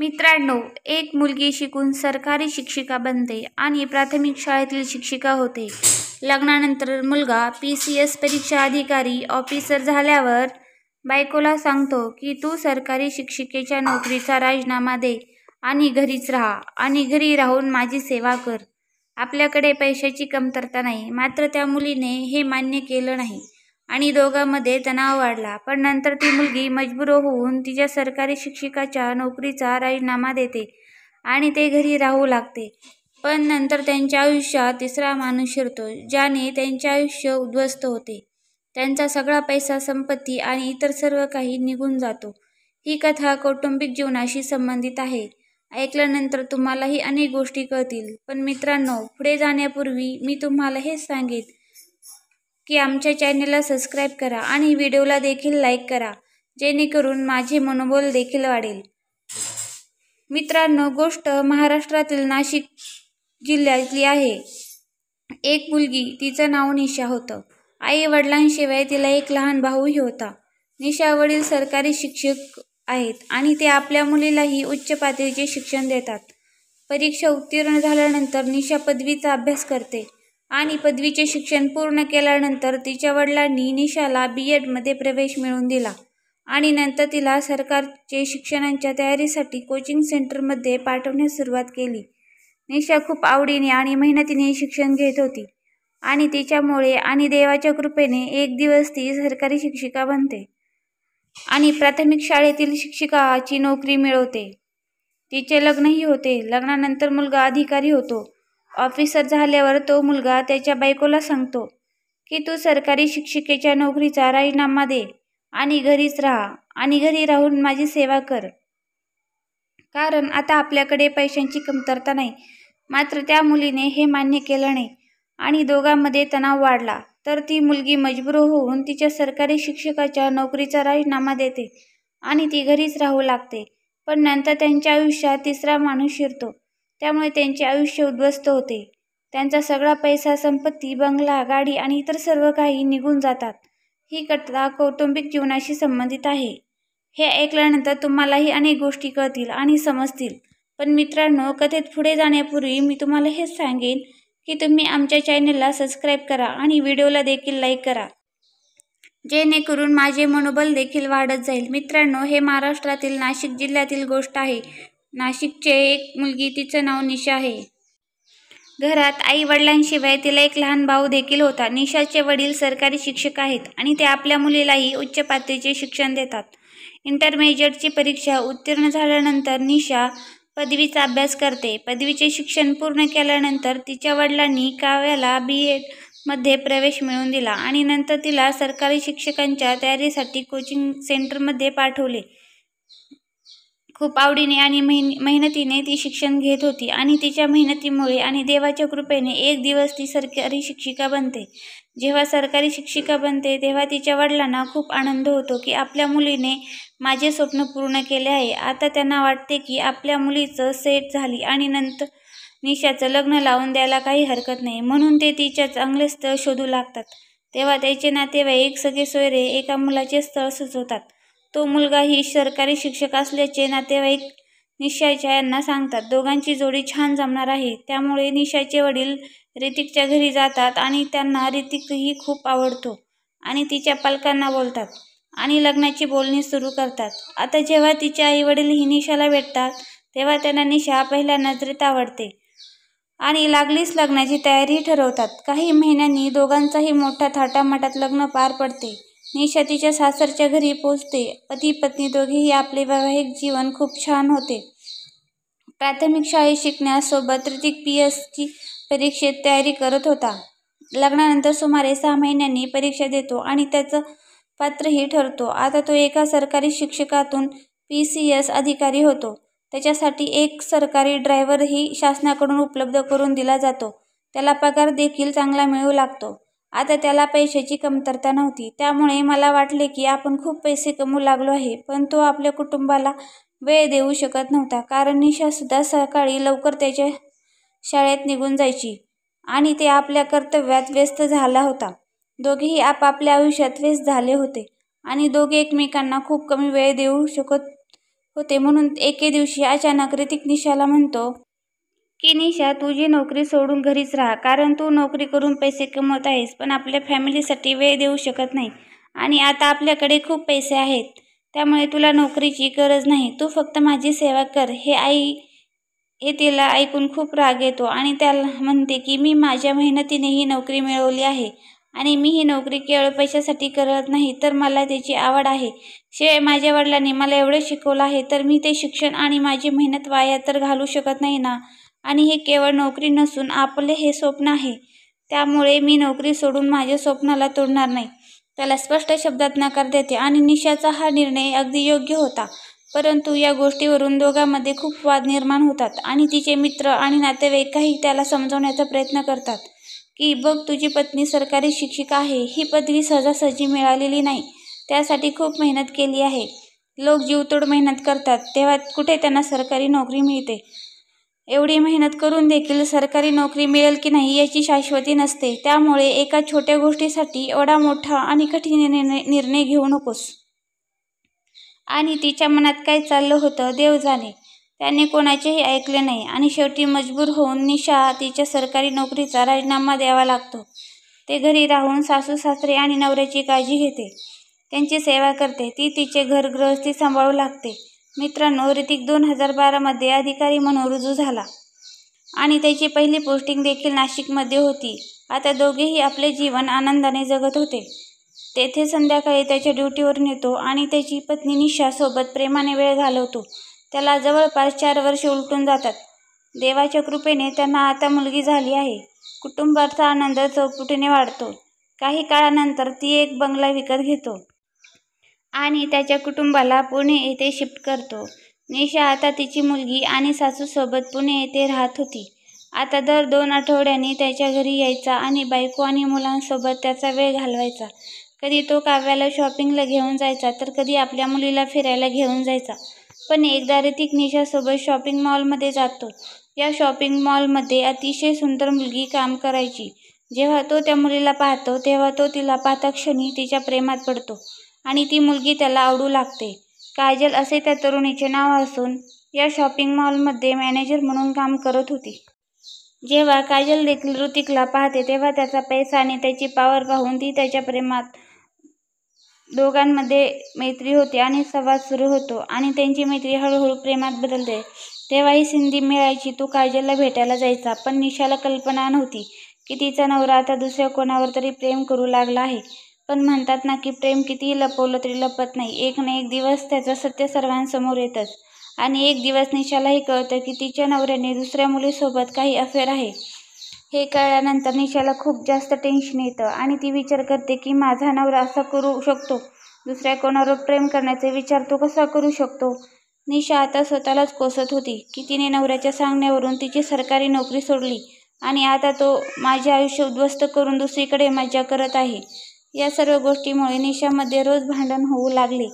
मित्रांनो, एक मुलगी शिकून सरकारी शिक्षिका बनते आणि प्राथमिक शाळेतील शिक्षिका होते. लग्नानंतर मुलगा PCS परीक्षा अधिकारी ऑफिसर झाल्यावर बायकोला सांगतो की तू सरकारी शिक्षिकेच्या नोकरीचा राजीनामा दे आणि घरीच राहा आणि घरी राहून माझी सेवा कर. आपल्याकडे पैशाची कमतरता नाही. मात्र त्या मुलीने हे मान्य केलं नाही आणि दोघांमध्ये तणाव वाढला. पण नंतर ती मुलगी मजबूर होऊन तिच्या सरकारी शिक्षिकाच्या नोकरीचा राजीनामा देते आणि ते घरी राहू लागते. पण नंतर त्यांच्या आयुष्यात तिसरा माणूस शिरतो ज्याने त्यांचे आयुष्य उद्ध्वस्त होते. त्यांचा सगळा पैसा, संपत्ती आणि इतर सर्व काही निघून जातो. ही कथा कौटुंबिक जीवनाशी संबंधित आहे. ऐकल्यानंतर तुम्हालाही अनेक गोष्टी कळतील. पण मित्रांनो, पुढे जाण्यापूर्वी मी तुम्हाला हेच सांगेन की आमच्या चॅनेलला सबस्क्राईब करा आणि व्हिडिओला देखील लाईक करा, जेणेकरून माझे मनोबल देखील वाढेल. मित्रांनो, गोष्ट महाराष्ट्रातील नाशिक जिल्ह्यातली आहे. एक मुलगी, तिचं नाव निशा होतं. आई वडिलांशिवाय तिला एक लहान भाऊही होता. निशा वडील सरकारी शिक्षक आहेत आणि ते आपल्या मुलीलाही उच्च पातळीचे शिक्षण देतात. परीक्षा उत्तीर्ण झाल्यानंतर निशा पदवीचा अभ्यास करते आणि पदवीचे शिक्षण पूर्ण केल्यानंतर तिच्या वडिलांनी निशाला B.Ed मध्ये प्रवेश मिळवून दिला आणि नंतर तिला सरकारचे शिक्षणाच्या तयारीसाठी कोचिंग सेंटरमध्ये पाठवण्यास सुरुवात केली. निशा खूप आवडीने आणि मेहनतीने शिक्षण घेत होती आणि तिच्यामुळे आणि देवाच्या कृपेने एक दिवस ती सरकारी शिक्षिका बनते आणि प्राथमिक शाळेतील शिक्षिकाची नोकरी मिळवते. तिचे लग्नही होते. लग्नानंतर मुलगा अधिकारी होतो. ऑफिसर झाल्यावर तो मुलगा त्याच्या बायकोला सांगतो की तू सरकारी शिक्षिकेच्या नोकरीचा राजीनामा दे आणि घरीच राहा आणि घरी राहून माझी सेवा कर, कारण आता आपल्याकडे पैशांची कमतरता नाही. मात्र त्या मुलीने हे मान्य केलं नाही आणि दोघांमध्ये तणाव वाढला. तर ती मुलगी मजबूर होऊन तिच्या सरकारी शिक्षकाच्या नोकरीचा राजीनामा देते आणि ती घरीच राहू लागते. पण नंतर त्यांच्या आयुष्यात तिसरा माणूस शिरतो. त्यामुळे त्यांचे आयुष्य उद्ध्वस्त होते. त्यांचा सगळा पैसा, संपत्ती, बंगला, गाडी आणि इतर सर्व काही निघून जातात. ही कथा कौटुंबिक जीवनाशी संबंधित आहे. हे ऐकल्यानंतर तुम्हालाही अनेक गोष्टी कळतील आणि समजतील. पण मित्रांनो, कथेत पुढे जाण्यापूर्वी मी तुम्हाला हेच सांगेन की तुम्ही आमच्या चॅनेलला सबस्क्राईब करा आणि व्हिडिओला देखील लाईक करा, जेणेकरून माझे मनोबल देखील वाढत जाईल. मित्रांनो, हे महाराष्ट्रातील नाशिक जिल्ह्यातील गोष्ट आहे. नाशिकचे एक मुलगी, तिचं नाव निशा आहे. घरात आई वडिलांशिवाय तिला एक लहान भाऊ देखील होता. निशाचे वडील सरकारी शिक्षक आहेत आणि ते आपल्या मुलीलाही उच्च पातळीचे शिक्षण देतात. इंटरमिजिएटची परीक्षा उत्तीर्ण झाल्यानंतर निशा पदवीचा अभ्यास करते. पदवीचे शिक्षण पूर्ण केल्यानंतर तिच्या वडिलांनी काव्याला B.Ed मध्ये प्रवेश मिळवून दिला आणि नंतर तिला सरकारी शिक्षकांच्या तयारीसाठी कोचिंग सेंटरमध्ये पाठवले. खूप आवडीने आणि मेहनतीने ती शिक्षण घेत होती आणि तिच्या मेहनतीमुळे आणि देवाच्या कृपेने एक दिवस ती सरकारी शिक्षिका बनते. जेव्हा सरकारी शिक्षिका बनते तेव्हा तिच्या वडिलांना खूप आनंद होतो की आपल्या मुलीने माझे स्वप्न पूर्ण केले आहे. आता त्यांना वाटते की आपल्या मुलीचं सेट झाली आणि नंतर निशाचं लग्न लावून द्यायला काही हरकत नाही. म्हणून ते तिच्या चांगले स्थळ शोधू लागतात. तेव्हा त्याचे नातेवाईक, सगळे सोयरे एका मुलाचे स्थळ सुचवतात. तो मुलगाही सरकारी शिक्षक असल्याचे नातेवाईक निशाच्या यांना सांगतात. दोघांची जोडी छान जमणार आहे. त्यामुळे निशाचे वडील ऋतिकच्या घरी जातात आणि त्यांना ऋतिकही खूप आवडतो आणि तिच्या पालकांना बोलतात आणि लग्नाची बोलणी सुरू करतात. आता जेव्हा तिचे आई वडीलही निशाला भेटतात तेव्हा त्यांना निशा पहिल्या नजरेत आवडते आणि लागलीच लग्नाची तयारी ठरवतात. काही महिन्यांनी दोघांचाही मोठ्या थाटामाटात लग्न पार पडते. निशा तिच्या सासरच्या घरी पोहोचते. पती पत्नी दोघेही आपले वैवाहिक जीवन खूप छान होते. प्राथमिक शाळेत शिकण्यासोबत ऋतिक PS परीक्षेत तयारी करत होता. लग्नानंतर सुमारे 6 महिन्यांनी परीक्षा देतो आणि त्याचं पात्रही ठरतो. आता तो एका सरकारी शिक्षकातून PCS अधिकारी होतो. त्याच्यासाठी एक सरकारी ड्रायव्हरही शासनाकडून उपलब्ध करून दिला जातो. त्याला पगार देखील चांगला मिळू लागतो. आता त्याला पैशाची कमतरता नव्हती. त्यामुळे मला वाटले की आपण खूप पैसे कमवू लागलो आहे. पण तो आपल्या कुटुंबाला वेळ देऊ शकत नव्हता, कारण निशा सुद्धा सकाळी लवकर त्याच्या शाळेत निघून जायची आणि ते आपल्या कर्तव्यात व्यस्त झाला होता. दोघेही आपापल्या आयुष्यात व्यस्त झाले होते आणि दोघे एकमेकांना खूप कमी वेळ देऊ शकत होते. म्हणून एके दिवशी अचानक ऋतिक निशाला म्हणतो की निशा, तुझी नोकरी सोडून घरीच राहा, कारण तू नोकरी करून पैसे कमवत आहेस पण आपल्या फॅमिलीसाठी वेळ देऊ शकत नाही. आणि आता आपल्याकडे खूप पैसे आहेत, त्यामुळे तुला नोकरीची गरज नाही. तू फक्त माझी सेवा कर. हे तिला ऐकून खूप राग येतो आणि त्याला म्हणते की मी माझ्या मेहनतीने ही नोकरी मिळवली आहे आणि मी ही नोकरी केवळ पैशासाठी करत नाही, तर मला त्याची आवड आहे. शिवाय माझ्या वडिलांनी मला एवढं शिकवलं आहे, तर मी ते शिक्षण आणि माझी मेहनत वाया तर घालू शकत नाही ना. आणि हे केवळ नोकरी नसून आपले हे स्वप्न आहे, त्यामुळे मी नोकरी सोडून माझ्या स्वप्नाला तोडणार नाही. त्याला स्पष्ट शब्दात नकार देते. आणि निशाचा हा निर्णय अगदी योग्य होता. परंतु या गोष्टीवरून दोघांमध्ये खूप वाद निर्माण होतात आणि तिचे मित्र आणि नातेवाईकही त्याला समजवण्याचा प्रयत्न करतात की बघ, तुझी पत्नी सरकारी शिक्षिका आहे, ही पदवी सहजासहजी मिळालेली नाही, त्यासाठी खूप मेहनत केली आहे. लोक जीवतोड मेहनत करतात तेव्हा कुठे त्यांना सरकारी नोकरी मिळते. एवढी मेहनत करून देखील सरकारी नोकरी मिळेल की नाही याची शाश्वती नसते. त्यामुळे एका छोट्या गोष्टीसाठी एवढा मोठा आणि कठीण निर्णय घेऊ नकोस. आणि तिच्या मनात काय चाललं होतं देव जाणे. त्याने कोणाचेही ऐकले नाही आणि शेवटी मजबूर होऊन निशा तिच्या सरकारी नोकरीचा राजीनामा द्यावा लागतो. ते घरी राहून सासू सासरे आणि नवऱ्याची काळजी घेते, त्यांची सेवा करते. ती तिचे घर गृहस्थी सांभाळू लागते. मित्रांनो, ऋतिक 2012 मध्ये अधिकारी म्हणून रुजू झाला आणि त्याची पहिली पोस्टिंग देखील नाशिकमध्ये होती. आता दोघेही आपले जीवन आनंदाने जगत होते. तेथे संध्याकाळी त्याच्या ड्युटीवरून येतो आणि त्याची पत्नी निशा सोबत प्रेमाने वेळ घालवतो. त्याला जवळपास 4 वर्षे उलटून जातात. देवाच्या कृपेने त्यांना आता मुलगी झाली आहे. कुटुंबाचा आनंद चौपटीने वाढतो. काही काळानंतर ती एक बंगला विकत घेतो आणि त्याच्या कुटुंबाला पुणे येथे शिफ्ट करतो. निशा आता तिची मुलगी आणि सासूसोबत पुणे येथे राहत होती. आता दर 2 आठवड्यांनी त्याच्या घरी यायचा आणि बायको आणि मुलांसोबत त्याचा वेळ घालवायचा. कधी तो काव्याला शॉपिंगला घेऊन जायचा, तर कधी आपल्या मुलीला फिरायला घेऊन जायचा. पण एकदा ऋतिक निशासोबत शॉपिंग मॉलमध्ये जातो. या शॉपिंग मॉलमध्ये अतिशय सुंदर मुलगी काम करायची. जेव्हा तो त्या मुलीला पाहतो तेव्हा तो तिला पाहताक्षणी तिच्या प्रेमात पडतो आणि ती मुलगी त्याला आवडू लागते. काजल असे त्या तरुणीचे नाव असून या शॉपिंग मॉलमध्ये मॅनेजर म्हणून काम करत होती. जेव्हा काजल देखील ऋतिकला पाहते तेव्हा त्याचा पैसा आणि त्याची पॉवर पाहून ती त्याच्या प्रेमात. दोघांमध्ये मैत्री होते आणि संवाद सुरू होतो आणि त्यांची मैत्री हळूहळू प्रेमात बदलते. तेव्हाही संधी मिळायची तो काजलला भेटायला जायचा. पण निशाला कल्पना नव्हती की तिचा नवरा आता दुसऱ्या कोणावर तरी प्रेम करू लागला आहे. पण म्हणतात ना की प्रेम कितीही लपवलं तरी लपत नाही. एक ना एक दिवस त्याचं सत्य सर्वांसमोर येतंच. आणि एक दिवस निशालाही कळतं की तिच्या नवऱ्याने दुसऱ्या मुलीसोबत काही अफेअर आहे. हे कळल्यानंतर निशाला खूप जास्त टेन्शन येतं आणि ती विचार करते की माझा नवरा असा करू शकतो, दुसऱ्या कोणावर प्रेम करण्याचा विचार तो कसा करू शकतो. निशा आता स्वतःलाच कोसत होती की तिने नवऱ्याच्या सांगण्यावरून तिची सरकारी नोकरी सोडली आणि आता तो माझे आयुष्य उद्ध्वस्त करून दुसरीकडे मज्जा करत आहे. या सर्व गोष्टीमुळे निशामध्ये रोज भांडण होऊ लागले.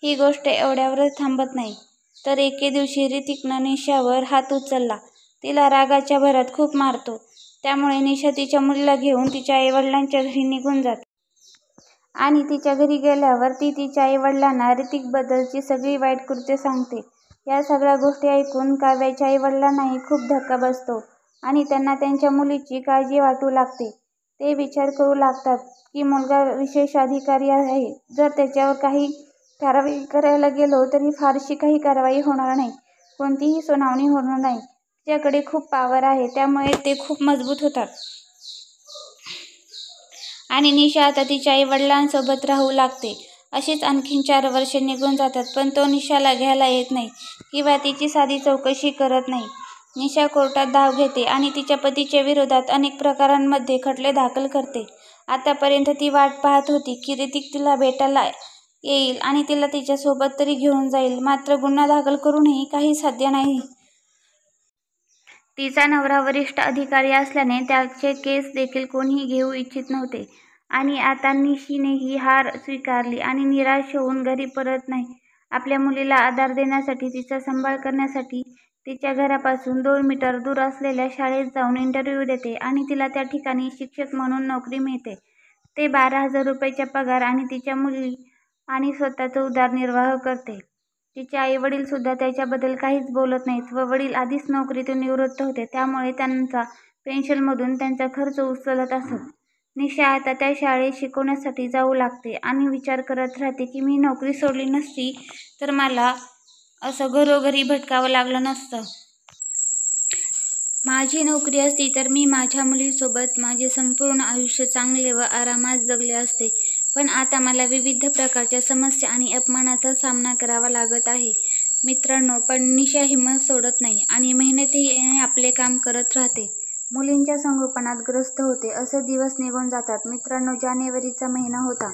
ही गोष्ट एवढ्यावरच थांबत नाही, तर एके दिवशी ऋतिकनं निशावर हात उचलला. तिला रागाच्या भरात खूप मारतो. त्यामुळे निशा तिच्या मुलीला घेऊन तिच्या आईवडिलांच्या घरी निघून जाते. आणि तिच्या घरी गेल्यावर ती तिच्या आईवडिलांना ऋतिकबद्दलची सगळी वाईट कृत्ये सांगते. या सगळ्या गोष्टी ऐकून काव्याच्या आईवडिलांनाही खूप धक्का बसतो आणि त्यांना त्यांच्या मुलीची काळजी वाटू लागते. ते विचार करू लागतात की मुलगा विशेष अधिकारी आहे, जर त्याच्यावर काही कारवाई करायला गेलो तरी फारशी काही कारवाई होणार नाही, कोणतीही सुनावणी होणार नाही. तिच्याकडे खूप पॉवर आहे, त्यामुळे ते खूप मजबूत होतात. आणि निशा आता तिच्या आईवडिलांसोबत राहू लागते. अशीच आणखीन 4 वर्षे निघून जातात. पण तो निशाला घ्यायला येत नाही किंवा तिची साधी चौकशी करत नाही. निशा कोर्टात धाव घेते आणि तिच्या पतीच्या विरोधात अनेक प्रकरणांमध्ये खटले दाखल करते. आतापर्यंत ती वाट पाहत होती की ऋतिक तिला भेटायला येईल आणि तिला तिच्यासोबत तरी घेऊन जाईल. मात्र गुन्हा दाखल करूनही काही साध्य नाही. तिचा नवरा वरिष्ठ अधिकारी असल्याने त्याचे केस देखील कोणीही घेऊ इच्छित नव्हते. आणि आता निशीने ही हार स्वीकारली आणि निराश होऊन घरी परत नाही. आपल्या मुलीला आधार देण्यासाठी, तिचा सांभाळ करण्यासाठी तिच्या घरापासून 2 मीटर दूर असलेल्या शाळेत जाऊन इंटरव्ह्यू देते आणि तिला त्या ठिकाणी शिक्षक म्हणून नोकरी मिळते. ते 12,000 रुपयाचा पगार आणि तिच्या मुली आणि स्वतःचा उदरनिर्वाह करते. तिचे आई वडील सुद्धा त्याच्याबद्दल काहीच बोलत नाहीत व वडील आधीच नोकरीतून निवृत्त होते, त्यामुळे त्यांचा पेन्शनमधून त्यांचा खर्च उचलत असत. निशा आता त्या शाळेत शिकवण्यासाठी जाऊ लागते आणि विचार करत राहते की मी नोकरी सोडली नसती तर मला असं घरोघरी भटकावं लागलं नसतं. माझी नोकरी असती तर मी माझ्या मुलीसोबत माझे संपूर्ण आयुष्य चांगले व आरामात जगले असते. पण आता मला विविध प्रकारच्या समस्या आणि अपमानाचा सामना करावा लागत आहे. मित्रांनो, पण निशा हिंमत सोडत नाही आणि मेहनतीने आपले काम करत राहते. मुलींच्या संगोपनात ग्रस्त होते. असे दिवस निघून जातात. मित्रांनो, जानेवारीचा महिना होता.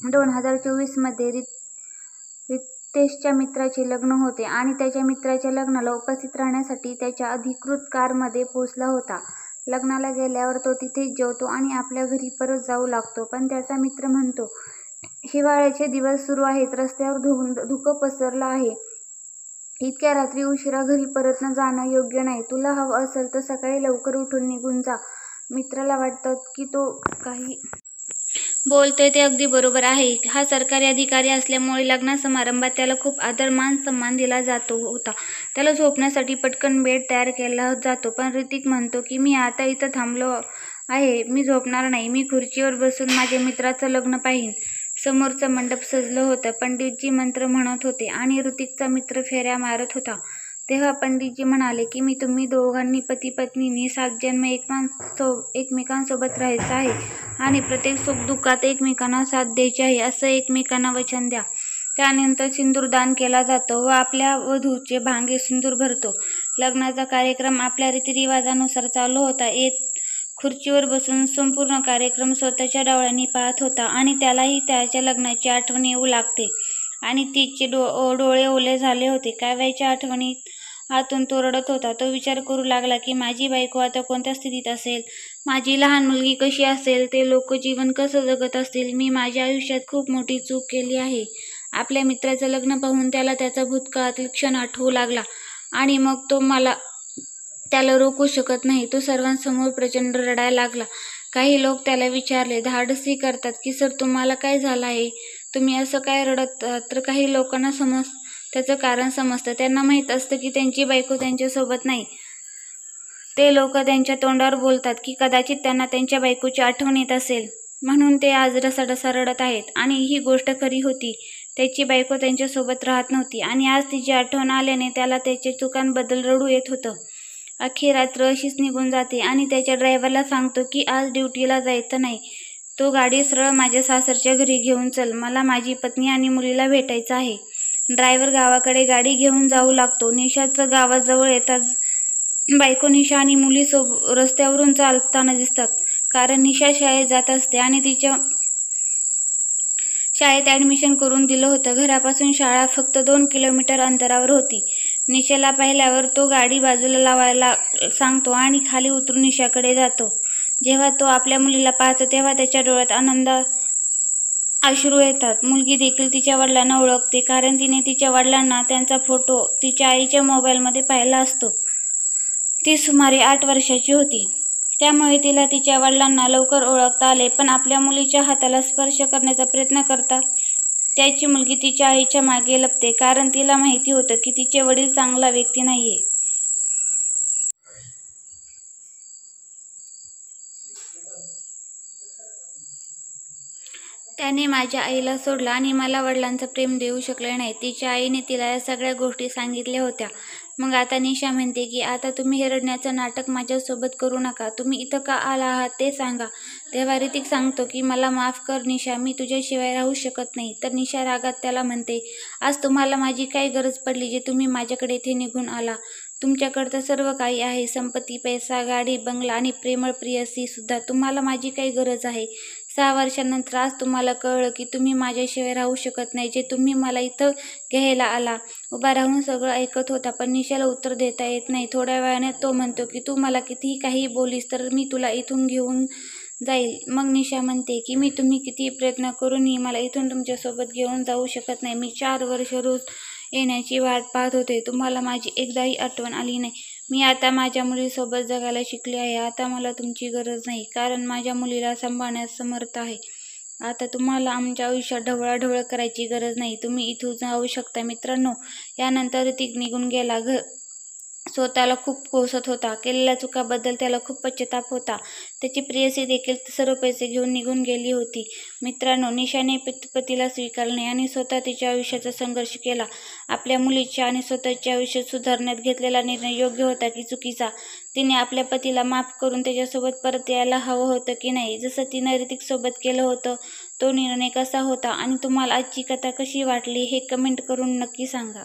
2024 मध्ये रितेशच्या मित्राचे लग्न होते आणि त्याच्या मित्राच्या लग्नाला उपस्थित राहण्यासाठी त्याच्या अधिकृत कारमध्ये पोहोचला होता. लग्नाला गेल्यावर तो तिथेच जेवतो आणि आपल्या घरी परत जाऊ लागतो. पण त्याचा मित्र म्हणतो, हिवाळ्याचे दिवस सुरू आहेत, रस्त्यावर धुकं पसरलं आहे, इतक्या रात्री उशिरा घरी परतणं जाणं योग्य नाही, तुला हवं असेल तर सकाळी लवकर उठून निघून जा. मित्राला वाटतं की तो काही बोलतोय ते अगदी बरोबर आहे. हा सरकारी अधिकारी असल्यामुळे लग्न समारंभात त्याला खूप आदर मान सन्मान दिला जातो होता. त्याला झोपण्यासाठी पटकन बेड तयार केला जातो. पण ऋतिक म्हणतो की मी आता इथं थांबलो आहे, मी झोपणार नाही, मी खुर्चीवर बसून माझ्या मित्राचं लग्न पाहीन. समोरचं मंडप सजलं होतं. पंडितजी मंत्र म्हणत होते आणि ऋतिकचा मित्र फेऱ्या मारत होता. तेव्हा पंडितजी म्हणाले की तुम्ही दोघांनी पती पत्नींनी 7 जन्म एकमेकांसोबत राहायचं आहे आणि प्रत्येक सुखदुःखात एकमेकांना साथ द्यायची आहे, असं एकमेकांना वचन द्या. त्यानंतर सिंदूरदान केला जातो व आपल्या वधूचे भांगे सिंदूर भरतो. लग्नाचा कार्यक्रम आपल्या रीतिरिवाजानुसार चालू होता. खुर्चीवर बसून संपूर्ण कार्यक्रम स्वतःच्या डोळ्यांनी पाहत होता आणि त्यालाही त्याच्या लग्नाची आठवण येऊ लागते आणि तिचे डोळे ओले झाले होते. काव्याच्या आठवणीत आतून तो रडत होता. तो विचार करू लागला की माझी बायको आता कोणत्या स्थितीत असेल, माझी लहान मुलगी कशी असेल, ते लोक जीवन कसं जगत असतील. मी माझ्या आयुष्यात खूप मोठी चूक केली आहे. आपल्या मित्राचं लग्न पाहून त्याला त्याचा भूतकाळातील क्षण आठवू लागला आणि मग तो त्याला रोखू शकत नाही. तो सर्वांसमोर प्रचंड रडायला लागला. काही लोक त्याला विचारले धाडसी करतात की सर, तुम्हाला काय झालं आहे, तुम्ही असं काय रडत? तर काही लोकांना त्याचं कारण समजतं. त्यांना माहीत असतं की त्यांची बायको त्यांच्यासोबत नाही. ते लोक त्यांच्या तोंडावर बोलतात की कदाचित त्यांना त्यांच्या बायकोची आठवण येत असेल म्हणून ते आज रसाडसा रडत आहेत. आणि ही गोष्ट खरी होती. त्याची बायको त्यांच्यासोबत राहत नव्हती आणि आज तिची आठवण आल्याने त्याला त्याच्या चुकांबद्दल रडू येत होतं. अख्खी रात्र अशीच निघून जाते आणि त्याच्या ड्रायव्हरला सांगतो की आज ड्युटीला जायचं नाही, तो गाडी सरळ माझ्या सासरच्या घरी घेऊन चल, मला माझी पत्नी आणि मुलीला भेटायचं आहे. ड्रायव्हर गावाकडे गाडी घेऊन जाऊ लागतो. निशाचं गावाजवळ येताच बायको निशा आणि मुली रस्त्यावरून चालताना दिसतात. कारण निशा शाळेत जात असते आणि तिच्या शाळेत ॲडमिशन करून दिलं होतं. घरापासून शाळा फक्त 2 किलोमीटर अंतरावर होती. निशाला पाहिल्यावर तो गाडी बाजूला लावायला सांगतो आणि खाली उतरून निशाकडे जातो. जेव्हा तो आपल्या मुलीला पाहतो तेव्हा त्याच्या डोळ्यात आनंद अश्रू येतात. मुलगी देखील तिच्या वडिलांना ओळखते कारण तिने तिच्या वडिलांना त्यांचा फोटो तिच्या आईच्या मोबाईलमध्ये पाहिला असतो. ती सुमारे 8 वर्षाची होती, त्यामुळे तिला तिच्या वडिलांना लवकर ओळखता आले. पण आपल्या मुलीच्या हाताला स्पर्श करण्याचा प्रयत्न करता त्याची मुलगी तिच्या आईच्या मागे लपते कारण तिला माहिती होतं की तिचे वडील चांगला व्यक्ती नाहीये. त्याने माझ्या आईला सोडलं आणि मला वडिलांचं प्रेम देऊ शकले नाही. तिच्या आईने तिला या सगळ्या गोष्टी सांगितल्या होत्या. मग आता निशा म्हणते की आता तुम्ही हे रडण्याचं नाटक माझ्यासोबत करू नका, तुम्ही इथं का आला आहात ते सांगा. तेव्हा ऋतिक सांगतो की मला माफ कर निशा, मी तुझ्याशिवाय राहू शकत नाही. तर निशा रागात त्याला म्हणते, आज तुम्हाला माझी काय गरज पडली जे तुम्ही माझ्याकडे इथे निघून आला? तुमच्याकडं तर सर्व काही आहे, संपत्ती, पैसा, गाडी, बंगला आणि प्रेमळ प्रियसी सुद्धा. तुम्हाला माझी काही गरज आहे? 6 वर्षांनंतर आज तुम्हाला कळलं की तुम्ही माझ्याशिवाय राहू शकत नाही, जे तुम्ही मला इथं घ्यायला आला. उभा राहून सगळं ऐकत होता पण निशाला उत्तर देता येत नाही. थोड्या वेळाने तो म्हणतो की तू मला कितीही काही बोलीस तर मी तुला इथून घेऊन जाईल. मग निशा म्हणते की तुम्ही कितीही प्रयत्न करूनही मला इथून तुमच्यासोबत घेऊन जाऊ शकत नाही. मी 4 वर्ष रोज येण्याची वाट पाहत होते, तुम्हाला माझी एकदाही आठवण आली नाही. मी आता माझ्या मुलीसोबत जगायला शिकले आहे. आता मला तुमची गरज नाही कारण माझ्या मुलीला सांभाळण्यास समर्थ आहे. आता तुम्हाला आमच्या आयुष्यात ढवळाढवळ करायची गरज नाही. तुम्ही इथून जाऊ शकता. मित्रांनो, यानंतर ऋतिक निघून गेला. स्वतःला खूप कोसत होता. केलेल्या चुकाबद्दल त्याला खूप पश्चाताप होता. त्याची प्रेयसी देखील सर्व पैसे घेऊन निघून गेली होती. मित्रांनो, निशाने पतीला स्वीकारले आणि स्वतः तिच्या आयुष्याचा संघर्ष केला. आपल्या मुलीचे आणि स्वतःचे आयुष्य सुधारण्यात घेतलेला निर्णय योग्य होता की चुकीचा? तिने आपल्या पतीला माफ करून त्याच्यासोबत परत यायला हवं होतं की नाही, जसं तिनं ऋतिकसोबत केलं होतं? तो निर्णय कसा होता आणि तुम्हाला आजची कथा कशी वाटली हे कमेंट करून नक्की सांगा.